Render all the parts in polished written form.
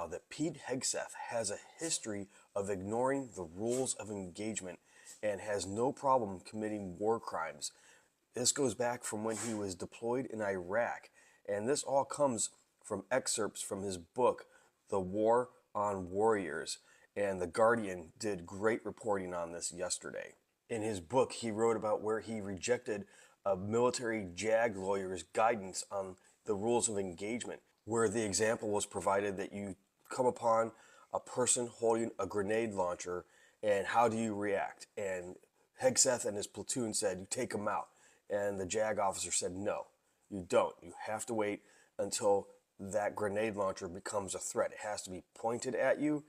now that Pete Hegseth has a history of ignoring the rules of engagement and has no problem committing war crimes. This goes back from when he was deployed in Iraq, and this all comes from excerpts from his book, The War on Warriors, and The Guardian did great reporting on this yesterday. In his book, he wrote about where he rejected a military JAG lawyer's guidance on the rules of engagement, where the example was provided that you come upon a person holding a grenade launcher, and how do you react? And Hegseth and his platoon said, you take him out. And the JAG officer said, no, you don't. You have to wait until that grenade launcher becomes a threat. It has to be pointed at you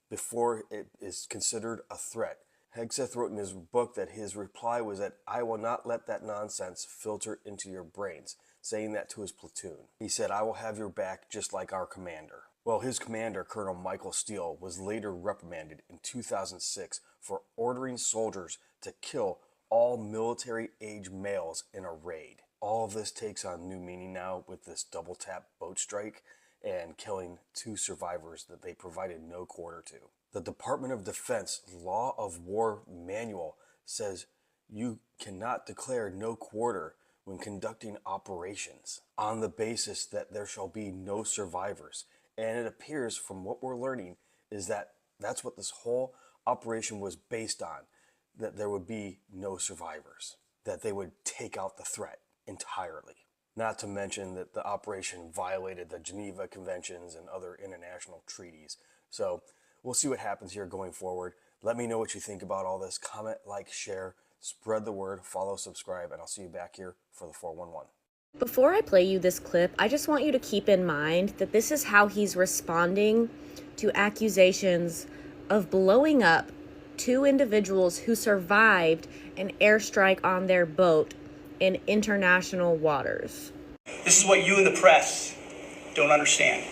before it is considered a threat. Hegseth wrote in his book that his reply was that I will not let that nonsense filter into your brains, saying that to his platoon. He said, I will have your back just like our commander. Well, his commander, Colonel Michael Steele, was later reprimanded in 2006 for ordering soldiers to kill all military-age males in a raid. All of this takes on new meaning now with this double-tap boat strike and killing 2 survivors that they provided no quarter to. The Department of Defense Law of War Manual says you cannot declare no quarter when conducting operations on the basis that there shall be no survivors. And it appears from what we're learning is that that's what this whole operation was based on, that there would be no survivors, that they would take out the threat entirely. Not to mention that the operation violated the Geneva Conventions and other international treaties. So we'll see what happens here going forward. Let me know what you think about all this. Comment, like, share, spread the word, follow, subscribe, and I'll see you back here for the 411. Before I play you this clip, I just want you to keep in mind that this is how he's responding to accusations of blowing up 2 individuals who survived an airstrike on their boat in international waters. This is what you in the press don't understand.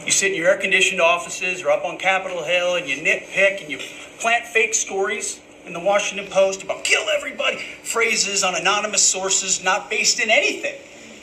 You sit in your air-conditioned offices or up on Capitol Hill and you nitpick and you plant fake stories in the Washington Post about kill everybody, phrases on anonymous sources not based in anything,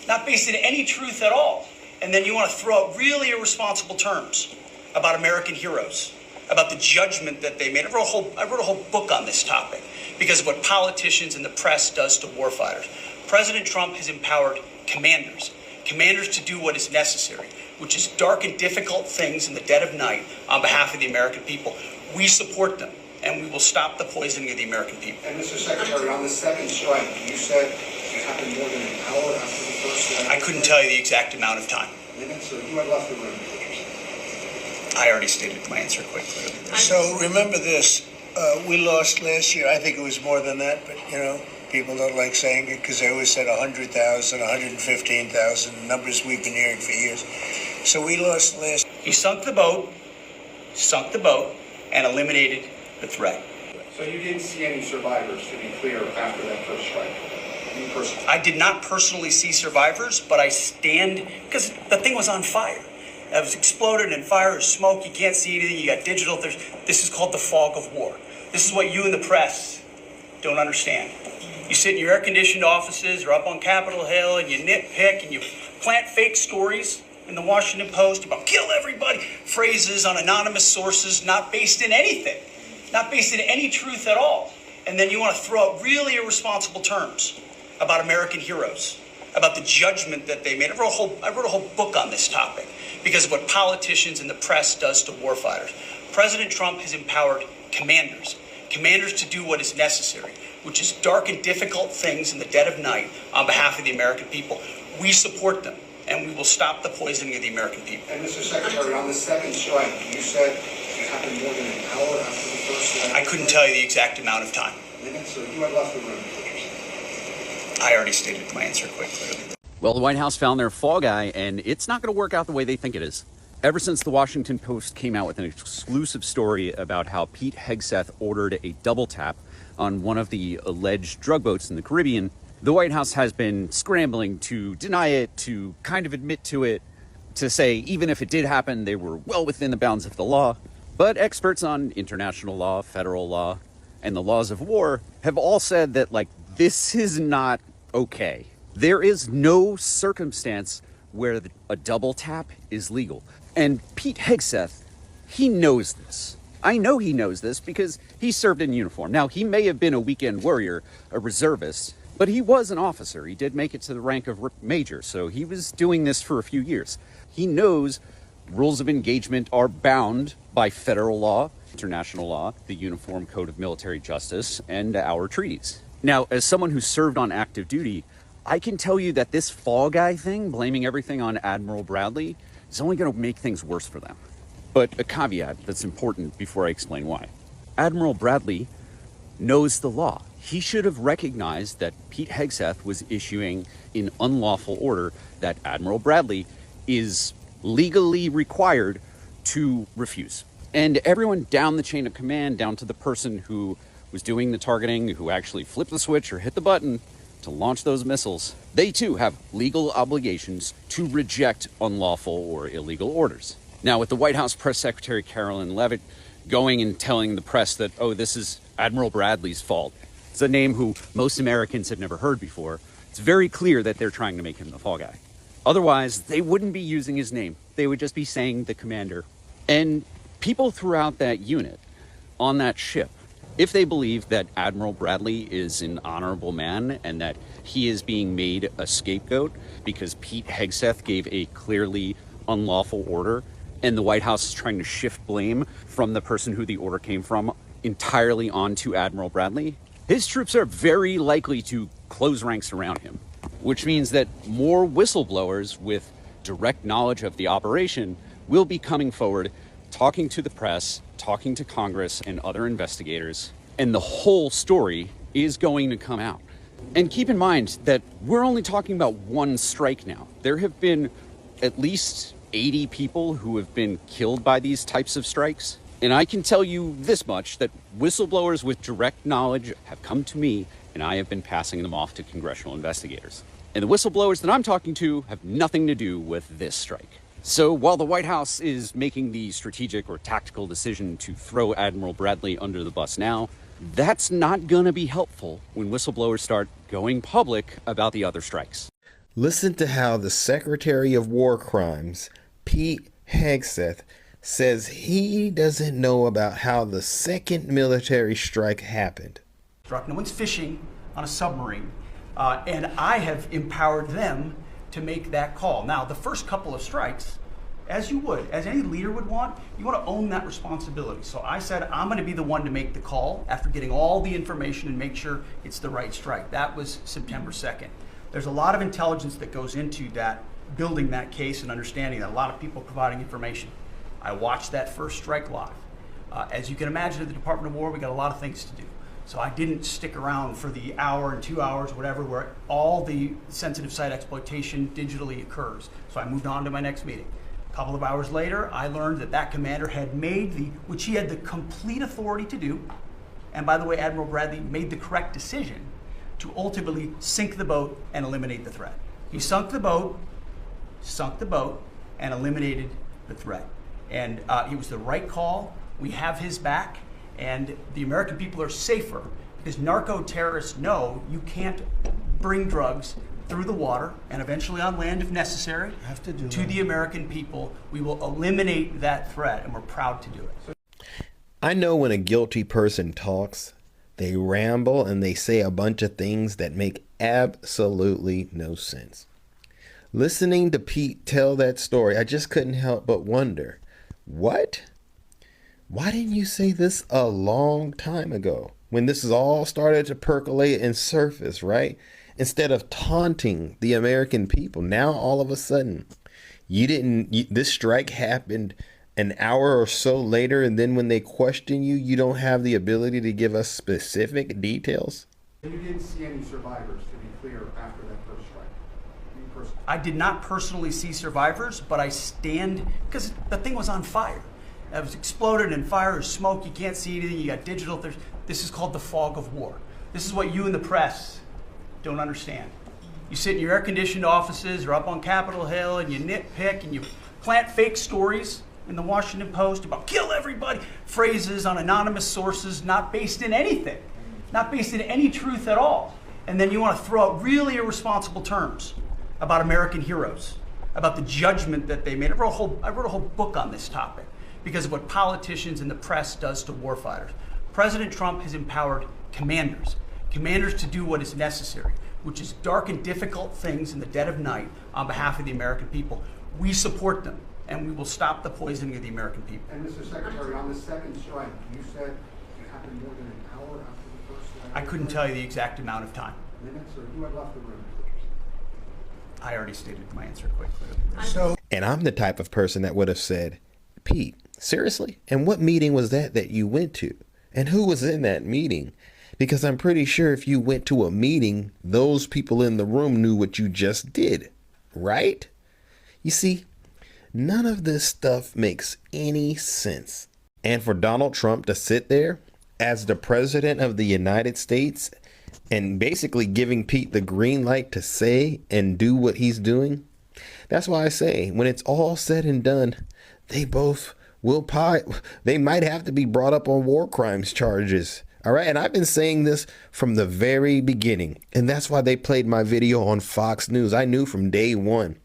not based in any truth at all. And then you want to throw out really irresponsible terms about American heroes, about the judgment that they made. I wrote a whole book on this topic because of what politicians and the press does to warfighters. President Trump has empowered commanders to do what is necessary, which is dark and difficult things in the dead of night on behalf of the American people. We support them, and we will stop the poisoning of the American people. And Mr. Secretary, on the second strike, you said it happened more than an hour after the first strike. I couldn't tell you the exact amount of time. Minutes, or you had left the room? I already stated my answer quite clearly. So remember this, we lost last year. I think it was more than that, but people don't like saying it because they always said 100,000, 115,000, numbers we've been hearing for years. So we lost last. He sunk the boat, and eliminated the threat. So you didn't see any survivors, to be clear, after that first strike? You personally? I did not personally see survivors, but I stand, because the thing was on fire. It was exploded in fire or smoke. You can't see anything. You got digital. This is called the fog of war. This is what you in the press don't understand. You sit in your air-conditioned offices or up on Capitol Hill and you nitpick and you plant fake stories in the Washington Post about kill everybody, phrases on anonymous sources not based in anything, not based in any truth at all. And then you want to throw out really irresponsible terms about American heroes, about the judgment that they made. I wrote a whole book on this topic because of what politicians and the press does to warfighters. President Trump has empowered commanders to do what is necessary, which is dark and difficult things in the dead of night on behalf of the American people. We support them, and we will stop the poisoning of the American people. And Mr. Secretary, on the second strike, you said it happened more than an hour after the first strike. I couldn't tell you the exact amount of time. Minutes, or you had left the room? I already stated my answer quite clearly. Well, the White House found their fall guy, and it's not going to work out the way they think it is. Ever since the Washington Post came out with an exclusive story about how Pete Hegseth ordered a double tap on one of the alleged drug boats in the Caribbean, the White House has been scrambling to deny it, to kind of admit to it, to say even if it did happen, they were well within the bounds of the law. But experts on international law, federal law, and the laws of war have all said that, this is not okay. There is no circumstance where a double tap is legal. And Pete Hegseth, he knows this. I know he knows this because he served in uniform. Now, he may have been a weekend warrior, a reservist, but he was an officer. He did make it to the rank of major, so he was doing this for a few years. He knows rules of engagement are bound by federal law, international law, the Uniform Code of Military Justice, and our treaties. Now, as someone who served on active duty, I can tell you that this fall guy thing, blaming everything on Admiral Bradley, is only going to make things worse for them. But a caveat that's important before I explain why. Admiral Bradley knows the law. He should have recognized that Pete Hegseth was issuing an unlawful order that Admiral Bradley is legally required to refuse. And everyone down the chain of command, down to the person who was doing the targeting, who actually flipped the switch or hit the button to launch those missiles, they too have legal obligations to reject unlawful or illegal orders. Now, with the White House Press Secretary Carolyn Leavitt going and telling the press that, oh, this is Admiral Bradley's fault, it's a name who most Americans have never heard before, it's very clear that they're trying to make him the fall guy. Otherwise, they wouldn't be using his name. They would just be saying the commander. And people throughout that unit, on that ship, if they believe that Admiral Bradley is an honorable man and that he is being made a scapegoat because Pete Hegseth gave a clearly unlawful order, and the White House is trying to shift blame from the person who the order came from entirely onto Admiral Bradley, his troops are very likely to close ranks around him, which means that more whistleblowers with direct knowledge of the operation will be coming forward, talking to the press, talking to Congress and other investigators, and the whole story is going to come out. And keep in mind that we're only talking about one strike now. There have been at least 80 people who have been killed by these types of strikes. And I can tell you this much, that whistleblowers with direct knowledge have come to me, and I have been passing them off to congressional investigators. And the whistleblowers that I'm talking to have nothing to do with this strike. So while the White House is making the strategic or tactical decision to throw Admiral Bradley under the bus now, that's not going to be helpful when whistleblowers start going public about the other strikes. Listen to how the Secretary of War Crimes, Pete Hegseth, says he doesn't know about how the second military strike happened. No one's fishing on a submarine, and I have empowered them to make that call. Now, the first couple of strikes, as you would, as any leader would want, you want to own that responsibility. So I said, I'm going to be the one to make the call after getting all the information and make sure it's the right strike. That was September 2nd. There's a lot of intelligence that goes into that, building that case and understanding that, a lot of people providing information. I watched that first strike live. As you can imagine, at the Department of War, we got a lot of things to do. So I didn't stick around for the hour and 2 hours, whatever, where all the sensitive site exploitation digitally occurs. So I moved on to my next meeting. A couple of hours later, I learned that that commander had made which he had the complete authority to do, and by the way, Admiral Bradley made the correct decision to ultimately sink the boat and eliminate the threat. He sunk the boat, and eliminated the threat. And it was the right call. We have his back, and the American people are safer because narco-terrorists know you can't bring drugs through the water and eventually on land if necessary to the American people. We will eliminate that threat, and we're proud to do it. I know when a guilty person talks, they ramble and they say a bunch of things that make absolutely no sense. Listening to Pete tell that story, I just couldn't help but wonder, what? Why didn't you say this a long time ago when this is all started to percolate and surface, right? Instead of taunting the American people, now all of a sudden, this strike happened an hour or so later, and then when they question you, you don't have the ability to give us specific details? You didn't see any survivors, to be clear, after that first strike? You personally? I did not personally see survivors, but I stand, because the thing was on fire. It was exploded and fire and smoke. You can't see anything. You got digital. This is called the fog of war. This is what you in the press don't understand. You sit in your air-conditioned offices or up on Capitol Hill and you nitpick and you plant fake stories in the Washington Post about kill everybody, phrases on anonymous sources not based in anything, not based in any truth at all. And then you want to throw out really irresponsible terms about American heroes, about the judgment that they made. I wrote a whole book on this topic because of what politicians and the press does to warfighters. President Trump has empowered commanders to do what is necessary, which is dark and difficult things in the dead of night on behalf of the American people. We support them, and we will stop the poisoning of the American people. And Mr. Secretary, on the second strike, you said it happened more than an hour after the first strike. I couldn't tell you the exact amount of time. Minutes, or you had left the room? I already stated my answer quite clearly. So And I'm the type of person that would have said, Pete, seriously? And what meeting was that you went to? And who was in that meeting? Because I'm pretty sure if you went to a meeting, those people in the room knew what you just did, right? You see, none of this stuff makes any sense. And for Donald Trump to sit there as the president of the United States and basically giving Pete the green light to say and do what he's doing, that's why I say when it's all said and done, they both they might have to be brought up on war crimes charges. All right. And I've been saying this from the very beginning. And that's why they played my video on Fox News. I knew from day one,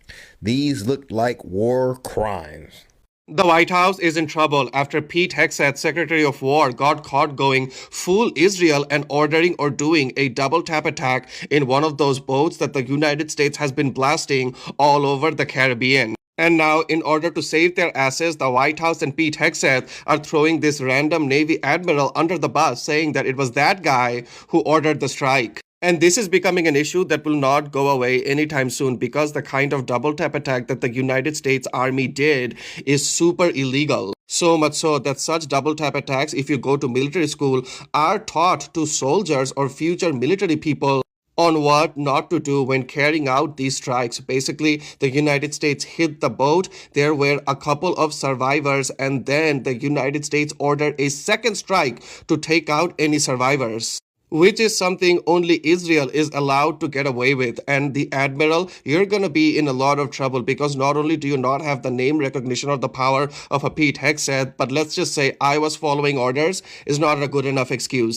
these looked like war crimes. The White House is in trouble after Pete Hegseth, Secretary of War, got caught going full Israel and ordering or doing a double tap attack in one of those boats that the United States has been blasting all over the Caribbean. And now, in order to save their asses, the White House and Pete Hegseth are throwing this random Navy admiral under the bus, saying that it was that guy who ordered the strike. And this is becoming an issue that will not go away anytime soon because the kind of double tap attack that the United States Army did is super illegal. So much so that such double tap attacks, if you go to military school, are taught to soldiers or future military people on what not to do when carrying out these strikes. Basically, the United States hit the boat. There were a couple of survivors, and then the United States ordered a second strike to take out any survivors, which is something only Israel is allowed to get away with. And the admiral, you're going to be in a lot of trouble because not only do you not have the name recognition or the power of a Pete Hegseth, but let's just say I was following orders is not a good enough excuse.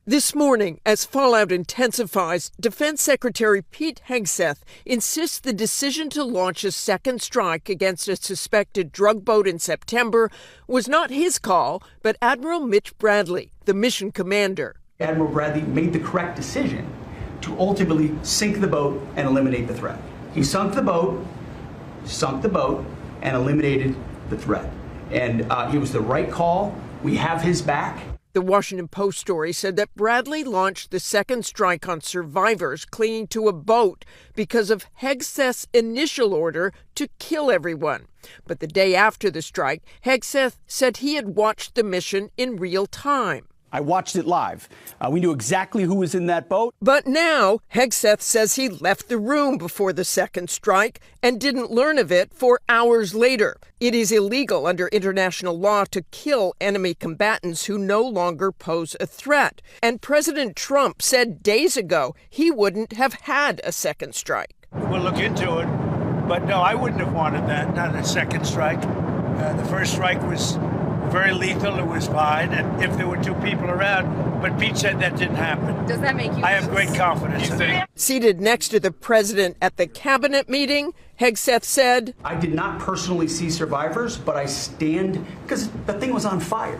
This morning, as fallout intensifies, Defense Secretary Pete Hegseth insists the decision to launch a second strike against a suspected drug boat in September was not his call, but Admiral Mitch Bradley, the mission commander. Admiral Bradley made the correct decision to ultimately sink the boat and eliminate the threat. He sunk the boat, and eliminated the threat. And it was the right call. We have his back. The Washington Post story said that Bradley launched the second strike on survivors clinging to a boat because of Hegseth's initial order to kill everyone. But the day after the strike, Hegseth said he had watched the mission in real time. I watched it live. We knew exactly who was in that boat. But now, Hegseth says he left the room before the second strike and didn't learn of it for hours later. It is illegal under international law to kill enemy combatants who no longer pose a threat. And President Trump said days ago he wouldn't have had a second strike. we'll look into it. But no, I wouldn't have wanted that, not a second strike. The first strike was very lethal. It was fine, and if there were two people around, but Pete said that didn't happen. Does that make you? I have great confidence in it. Seated next to the president at the cabinet meeting, Hegseth said, I did not personally see survivors, but I stand, because the thing was on fire.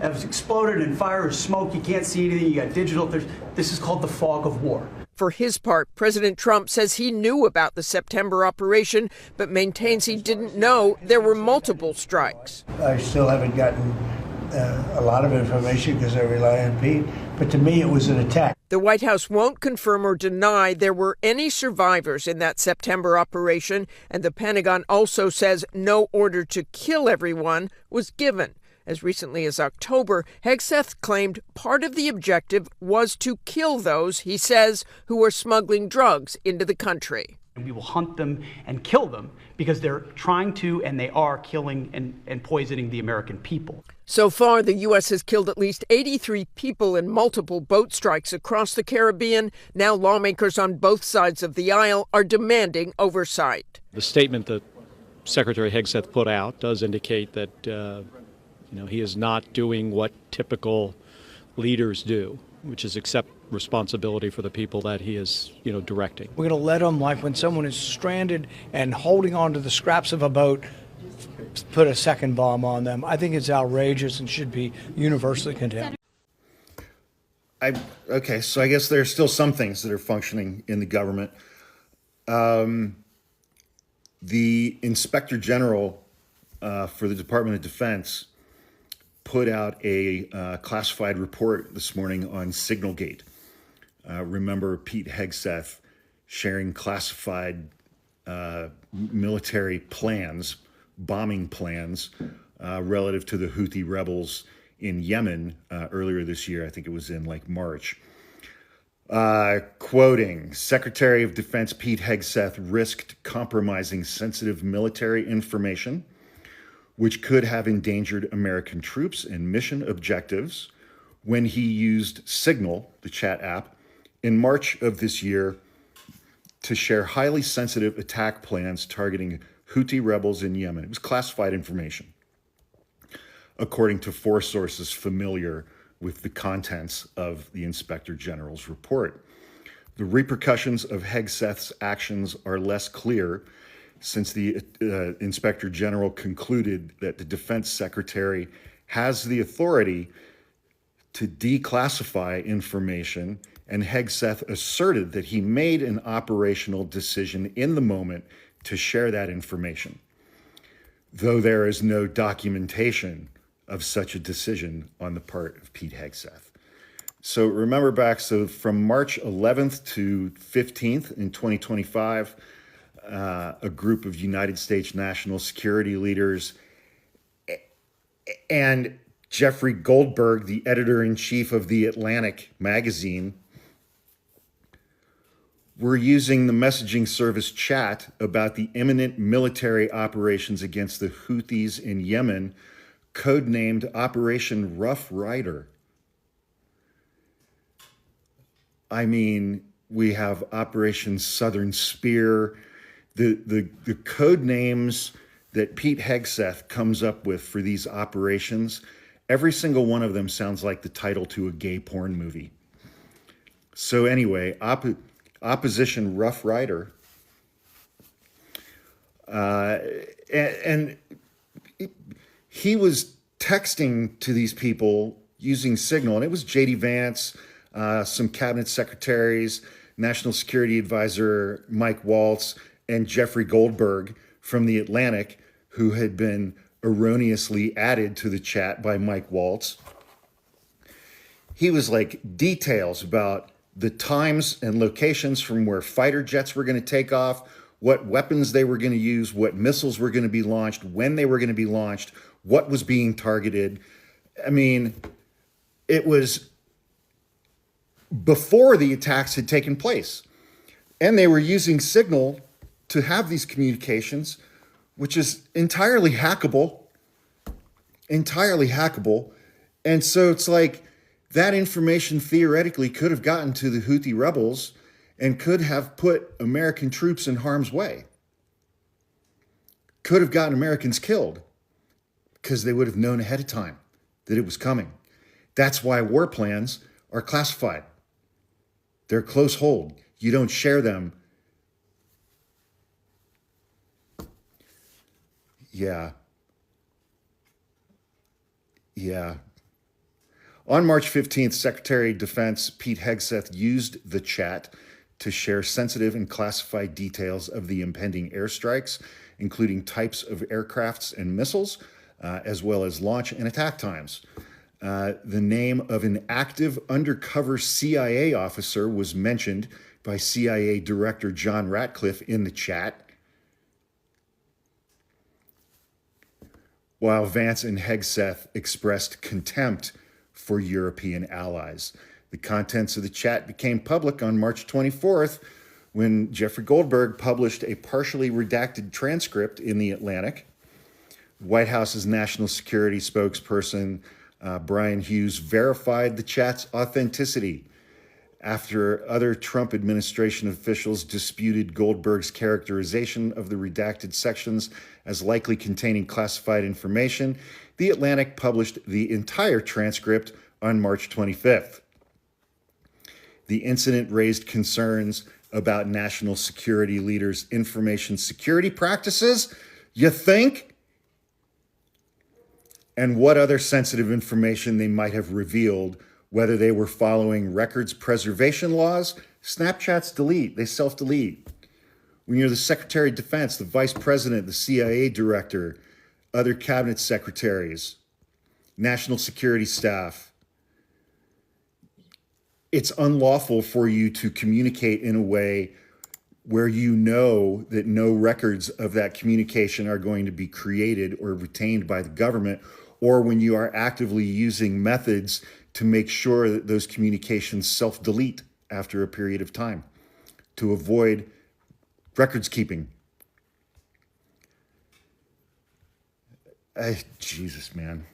It was exploded and fire or smoke. You can't see anything. You got digital. This is called the fog of war. For his part, President Trump says he knew about the September operation, but maintains he didn't know there were multiple strikes. I still haven't gotten a lot of information because I rely on Pete, but to me it was an attack. The White House won't confirm or deny there were any survivors in that September operation, and the Pentagon also says no order to kill everyone was given. As recently as October, Hegseth claimed part of the objective was to kill those, he says, who were smuggling drugs into the country. And we will hunt them and kill them because they're trying to and they are killing and poisoning the American people. So far, the U.S. has killed at least 83 people in multiple boat strikes across the Caribbean. Now lawmakers on both sides of the aisle are demanding oversight. The statement that Secretary Hegseth put out does indicate that he is not doing what typical leaders do, which is accept responsibility for the people that he is, directing. We're going to let them, like when someone is stranded and holding on to the scraps of a boat, put a second bomb on them. I think it's outrageous and should be universally condemned. Okay, so I guess there are still some things that are functioning in the government. The Inspector General for the Department of Defense put out a classified report this morning on Signalgate. Remember Pete Hegseth sharing classified military plans, bombing plans, relative to the Houthi rebels in Yemen earlier this year. I think it was in like March. Quoting, Secretary of Defense Pete Hegseth risked compromising sensitive military information, which could have endangered American troops and mission objectives when he used Signal, the chat app, in March of this year to share highly sensitive attack plans targeting Houthi rebels in Yemen. It was classified information, according to 4 sources familiar with the contents of the Inspector General's report. The repercussions of Hegseth's actions are less clear since the Inspector General concluded that the Defense Secretary has the authority to declassify information, and Hegseth asserted that he made an operational decision in the moment to share that information, though there is no documentation of such a decision on the part of Pete Hegseth. So remember back, from March 11th to 15th in 2025, a group of United States national security leaders and Jeffrey Goldberg, the editor-in-chief of The Atlantic magazine, were using the messaging service chat about the imminent military operations against the Houthis in Yemen, codenamed Operation Rough Rider. I mean, we have Operation Southern Spear. The code names that Pete Hegseth comes up with for these operations, every single one of them sounds like the title to a gay porn movie. So anyway, Opposition Rough Rider. And he was texting to these people using Signal, and it was J.D. Vance, some cabinet secretaries, National Security Advisor Mike Waltz, and Jeffrey Goldberg from The Atlantic, who had been erroneously added to the chat by Mike Waltz. He was like details about the times and locations from where fighter jets were going to take off, what weapons they were going to use, what missiles were going to be launched, when they were going to be launched, what was being targeted. I mean, it was before the attacks had taken place. And they were using Signal to have these communications, which is entirely hackable. And so it's like that information theoretically could have gotten to the Houthi rebels and could have put American troops in harm's way. Could have gotten Americans killed because they would have known ahead of time that it was coming. That's why war plans are classified. They're close hold. You don't share them. Yeah. On March 15th, Secretary of Defense Pete Hegseth used the chat to share sensitive and classified details of the impending airstrikes, including types of aircrafts and missiles, as well as launch and attack times. The name of an active undercover CIA officer was mentioned by CIA Director John Ratcliffe in the chat, while Vance and Hegseth expressed contempt for European allies. The contents of the chat became public on March 24th when Jeffrey Goldberg published a partially redacted transcript in The Atlantic. White House's national security spokesperson, Brian Hughes, verified the chat's authenticity after other Trump administration officials disputed Goldberg's characterization of the redacted sections as likely containing classified information. The Atlantic published the entire transcript on March 25th. The incident raised concerns about national security leaders' information security practices, you think? And what other sensitive information they might have revealed, whether they were following records preservation laws. Snapchats delete, they self-delete. When you're the Secretary of Defense, the Vice President, the CIA Director, other cabinet secretaries, national security staff, it's unlawful for you to communicate in a way where you know that no records of that communication are going to be created or retained by the government, or when you are actively using methods to make sure that those communications self-delete after a period of time to avoid records keeping. Jesus, man.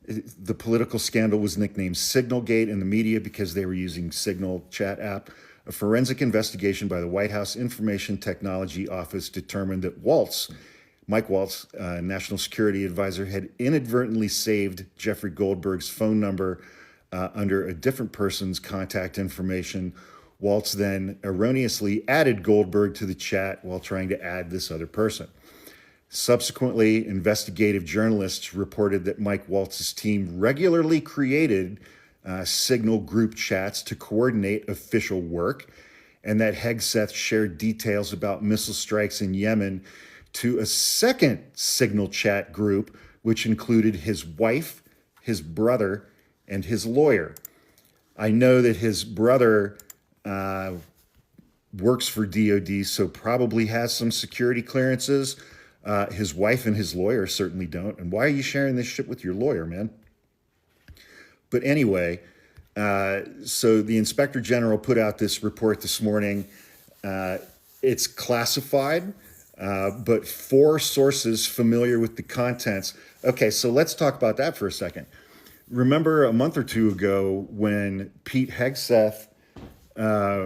The political scandal was nicknamed Signalgate in the media because they were using Signal chat app. A forensic investigation by the White House Information Technology Office determined that Mike Waltz, National Security Advisor, had inadvertently saved Jeffrey Goldberg's phone number under a different person's contact information. Waltz then erroneously added Goldberg to the chat while trying to add this other person. Subsequently, investigative journalists reported that Mike Waltz's team regularly created Signal group chats to coordinate official work, and that Hegseth shared details about missile strikes in Yemen to a second Signal chat group, which included his wife, his brother, and his lawyer. I know that his brother works for DOD, so probably has some security clearances. His wife and his lawyer certainly don't. And why are you sharing this shit with your lawyer, man? But anyway, so the Inspector General put out this report this morning. It's classified, but 4 sources familiar with the contents. Okay, so let's talk about that for a second. Remember a month or two ago when Pete Hegseth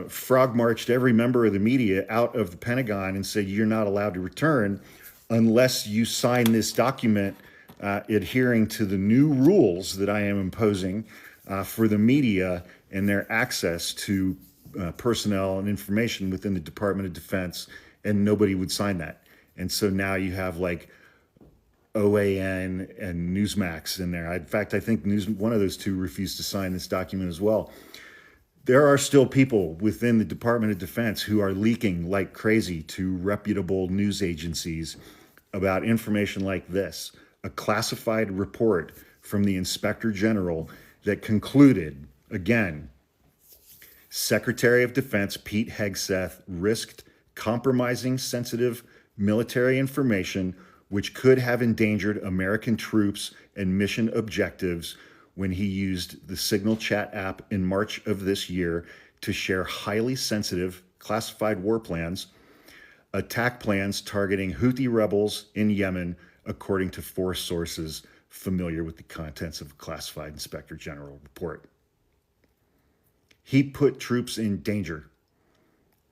frog marched every member of the media out of the Pentagon and said, you're not allowed to return unless you sign this document adhering to the new rules that I am imposing for the media and their access to personnel and information within the Department of Defense, and nobody would sign that. And so now you have like OAN and Newsmax in there. In fact, I think one of those two refused to sign this document as well. There are still people within the Department of Defense who are leaking like crazy to reputable news agencies about information like this, a classified report from the Inspector General that concluded, again, Secretary of Defense Pete Hegseth risked compromising sensitive military information which could have endangered American troops and mission objectives when he used the Signal chat app in March of this year to share highly sensitive classified war plans, attack plans targeting Houthi rebels in Yemen, according to 4 sources familiar with the contents of a classified Inspector General report. He put troops in danger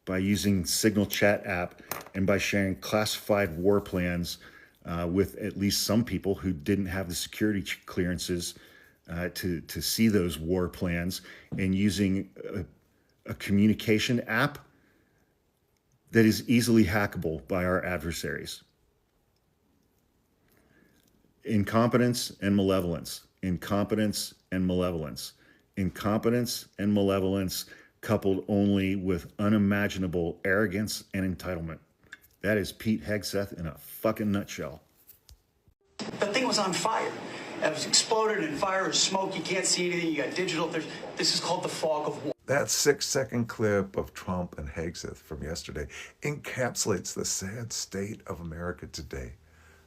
by using Signal chat app and by sharing classified war plans with at least some people who didn't have the security clearances to see those war plans, and using a communication app that is easily hackable by our adversaries. Incompetence and malevolence, incompetence and malevolence, incompetence and malevolence coupled only with unimaginable arrogance and entitlement. That is Pete Hegseth in a fucking nutshell. The thing was on fire. It was exploded and fire and smoke. You can't see anything. You got digital. This is called the fog of war. That 6-second clip of Trump and Hegseth from yesterday encapsulates the sad state of America today.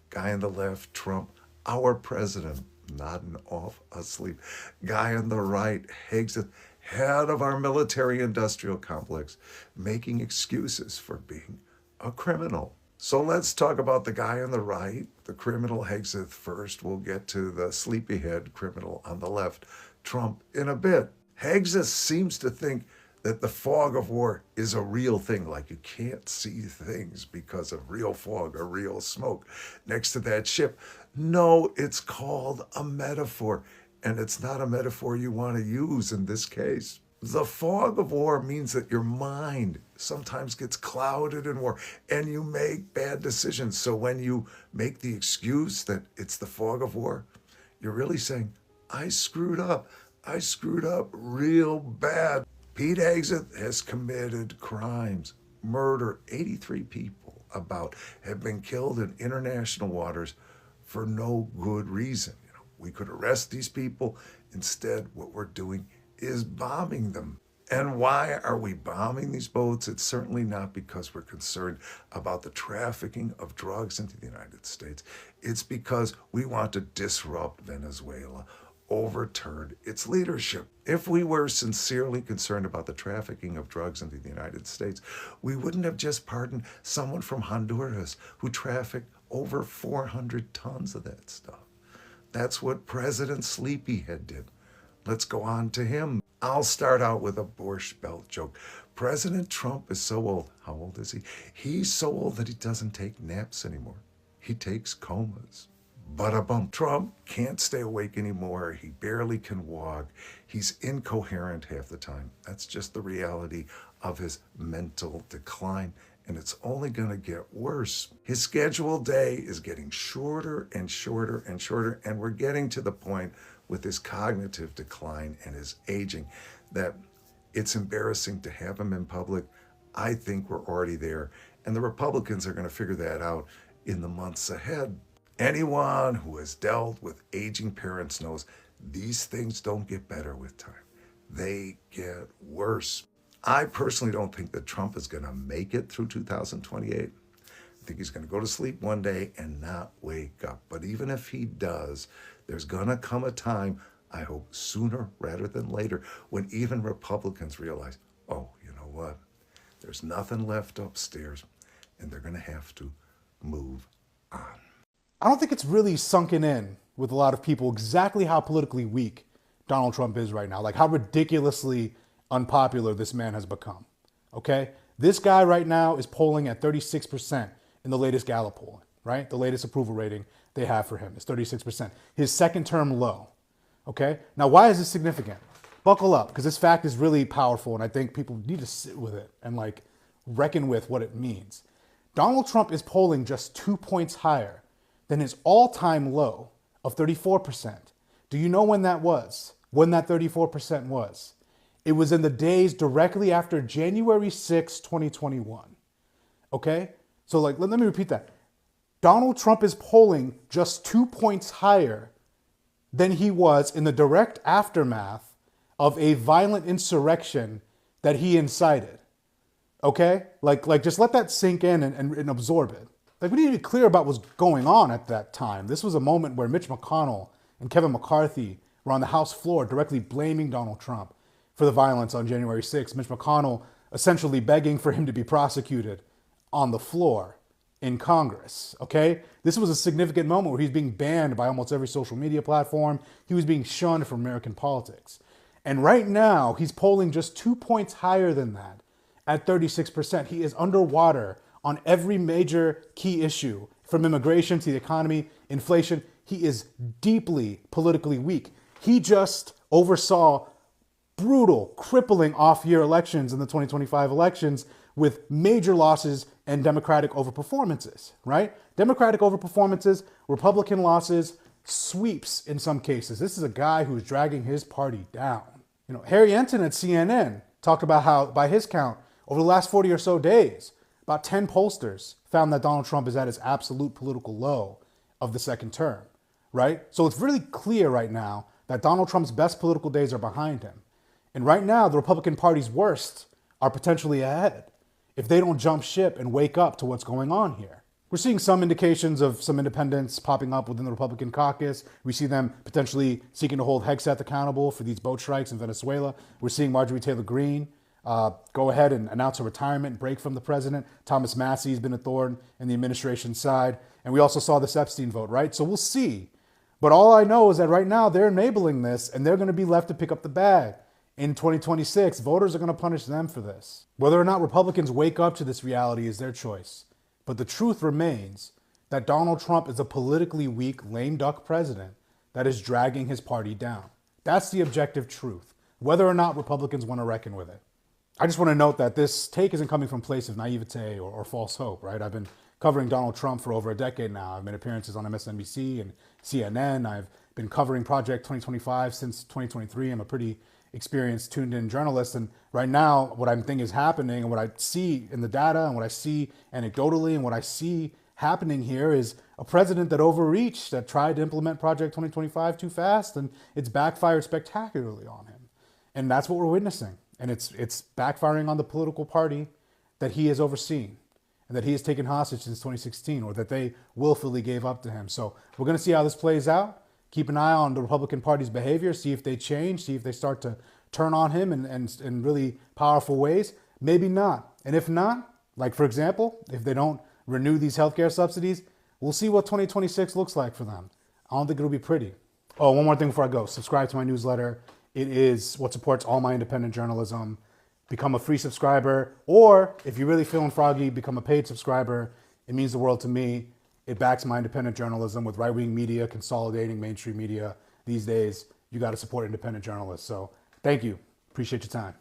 Guy on the left, Trump, our president, nodding off asleep. Guy on the right, Hegseth, head of our military-industrial complex, making excuses for being a criminal. So let's talk about the guy on the right, the criminal Hegseth first. We'll get to the sleepyhead criminal on the left, Trump, in a bit. Hegseth seems to think that the fog of war is a real thing, like you can't see things because of real fog or real smoke next to that ship. No, it's called a metaphor, and it's not a metaphor you want to use in this case. The fog of war means that your mind sometimes gets clouded in war and you make bad decisions. So when you make the excuse that it's the fog of war, you're really saying, I screwed up. I screwed up real bad. Pete Hegseth has committed crimes, murder. 83 people have been killed in international waters for no good reason. We could arrest these people. Instead, what we're doing is bombing them. And why are we bombing these boats? It's certainly not because we're concerned about the trafficking of drugs into the United States. It's because we want to disrupt Venezuela, overturn its leadership. If we were sincerely concerned about the trafficking of drugs into the United States, we wouldn't have just pardoned someone from Honduras who trafficked over 400 tons of that stuff. That's what President Sleepyhead did. Let's go on to him. I'll start out with a Borscht Belt joke. President Trump is so old. How old is he? He's so old that he doesn't take naps anymore. He takes comas. Bada-bum. Trump can't stay awake anymore. He barely can walk. He's incoherent half the time. That's just the reality of his mental decline, and it's only going to get worse. His scheduled day is getting shorter and shorter and shorter, and we're getting to the point with his cognitive decline and his aging that it's embarrassing to have him in public. I think we're already there, and the Republicans are going to figure that out in the months ahead. Anyone who has dealt with aging parents knows these things don't get better with time. They get worse. I personally don't think that Trump is going to make it through 2028. I think he's going to go to sleep one day and not wake up. But even if he does, there's going to come a time, I hope sooner rather than later, when even Republicans realize, oh, you know what? There's nothing left upstairs, and they're going to have to move on. I don't think it's really sunken in with a lot of people exactly how politically weak Donald Trump is right now, like how ridiculously unpopular this man has become, okay? This guy right now is polling at 36% in the latest Gallup poll, right? The latest approval rating they have for him is 36%. His second term low, okay? Now, why is this significant? Buckle up, because this fact is really powerful, and I think people need to sit with it and like reckon with what it means. Donald Trump is polling just 2 points higher than his all-time low of 34%. Do you know when that was? When that 34% was? It was in the days directly after January 6, 2021. Okay? So let me repeat that. Donald Trump is polling just 2 points higher than he was in the direct aftermath of a violent insurrection that he incited. Okay? Like just let that sink in and absorb it. Like, we need to be clear about what's going on at that time. This was a moment where Mitch McConnell and Kevin McCarthy were on the House floor directly blaming Donald Trump for the violence on January 6th. Mitch McConnell essentially begging for him to be prosecuted on the floor in Congress, okay? This was a significant moment where he's being banned by almost every social media platform. He was being shunned from American politics. And right now, he's polling just 2 points higher than that at 36%. He is underwater on every major key issue, from immigration to the economy, inflation. He is deeply politically weak. He just oversaw brutal, crippling off-year elections in the 2025 elections with major losses and Democratic overperformances, right? Democratic overperformances, Republican losses, sweeps in some cases. This is a guy who's dragging his party down. You know, Harry Enton at CNN talked about how, by his count, over the last 40 or so days, about 10 pollsters found that Donald Trump is at his absolute political low of the second term, right? So it's really clear right now that Donald Trump's best political days are behind him. And right now, the Republican Party's worst are potentially ahead if they don't jump ship and wake up to what's going on here. We're seeing some indications of some independents popping up within the Republican caucus. We see them potentially seeking to hold Hegseth accountable for these boat strikes in Venezuela. We're seeing Marjorie Taylor Greene go ahead and announce a retirement, break from the president. Thomas Massie has been a thorn in the administration's side. And we also saw this Epstein vote, right? So we'll see. But all I know is that right now they're enabling this and they're going to be left to pick up the bag. In 2026, voters are going to punish them for this. Whether or not Republicans wake up to this reality is their choice. But the truth remains that Donald Trump is a politically weak, lame duck president that is dragging his party down. That's the objective truth. whether or not Republicans want to reckon with it. I just want to note that this take isn't coming from a place of naivete or false hope, right? I've been covering Donald Trump for over a decade now. I've made appearances on MSNBC and CNN. I've been covering Project 2025 since 2023. I'm a pretty experienced, tuned-in journalist. And right now, what I'm thinking is happening and what I see in the data and what I see anecdotally and what I see happening here is a president that overreached, that tried to implement Project 2025 too fast, and it's backfired spectacularly on him. And that's what we're witnessing. And it's backfiring on the political party that he has overseen and that he has taken hostage since 2016, or that they willfully gave up to him. So we're going to see how this plays out. Keep an eye on the Republican Party's behavior, see if they change, see if they start to turn on him in really powerful ways. Maybe not. And if not, like for example, if they don't renew these healthcare subsidies, we'll see what 2026 looks like for them. I don't think it'll be pretty. Oh, one more thing before I go. Subscribe to my newsletter. It is what supports all my independent journalism. Become a free subscriber, or if you're really feeling froggy, become a paid subscriber. It means the world to me. It backs my independent journalism. With right-wing media consolidating mainstream media these days, you got to support independent journalists. So thank you. Appreciate your time.